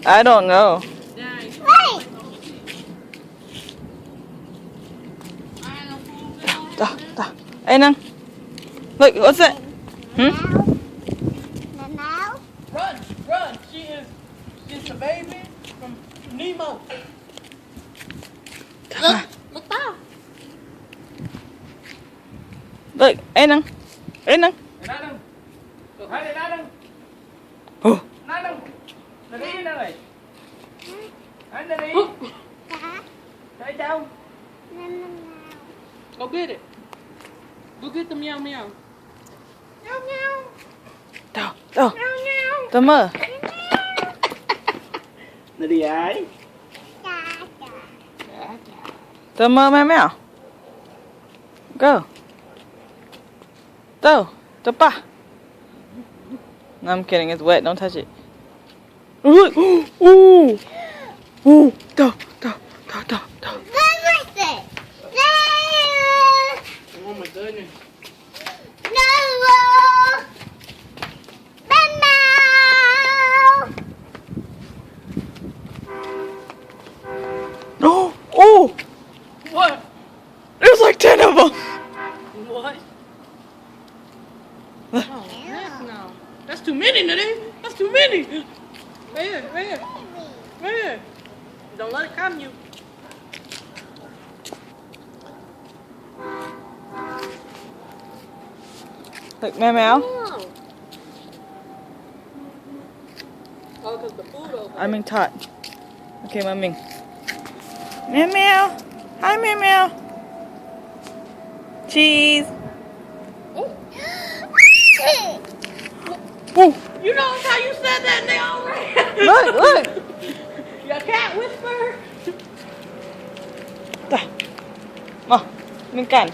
I don't know. Wait. Hey, Nang. Look, what's that? Hmm? Meow. Run. She's a baby from Nemo. Look down. Look, hey, Nang. Hey, Nang. Nanang. Hai Nanang. Oh. Nanang. Nari na rồi. Anh Nari. Tại sao? Go get it. Go get the meow meow. Meow meow. Đâu. Meow meow. Tao mơ. Nari ai? Tao mơ Meow Meow. Go. Tao pa. No, I'm kidding. It's wet. Don't touch it. Oh, look. Ooh. Tao. What was it? Oh my goodness. Oh. What? There's like 10 of them. What? Oh, heck no. That's too many, Nari. That's too many. Right here. Don't let it come you. Look, Meow Meow. Oh, because the food over I mean Tot. Okay, Mummy. Meow Meow. Hi, Meow Meow. Cheese. Oh. Ooh. You know how you said that and they all ran. Look. Your cat whisper. Dah. Mah, makan.